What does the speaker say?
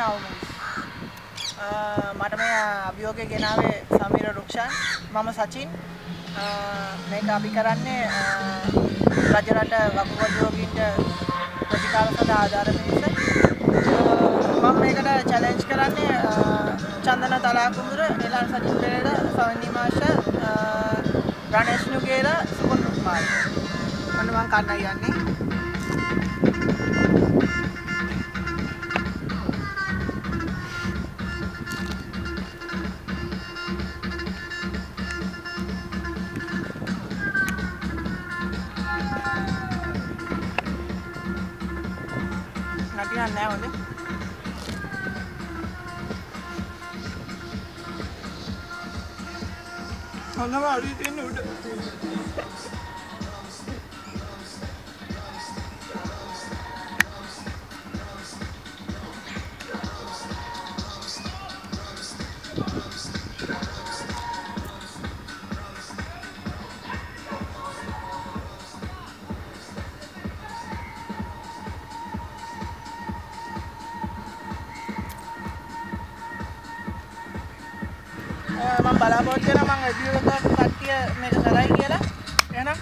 අවුරුදු. මට මේ අභියෝගය ගෙනාවේ සමීර රුක්ෂාන් මම සචින් මේක අපි කරන්නේ රජරට වකුගඩුවකින්ට ප්‍රතිකාර සඳහා ආධාර පිණිස මම මේකට චැලෙන්ජ් කරන්නේ චන්දන තලාකුඹුර නිලන් සචින් පෙරේරා සවනි මාෂා රණේෂ් නුගේලා සුකුන් රුක්මාල් මම කන්නයි යන්නේ නටියන් නෑ හොඳේ හොඳම අරිය තියෙන උඩ මම බලාපොරොත්තු වෙනවා මම රිවිව් එකක් කට්ටිය මේක කරයි කියලා එහෙනම්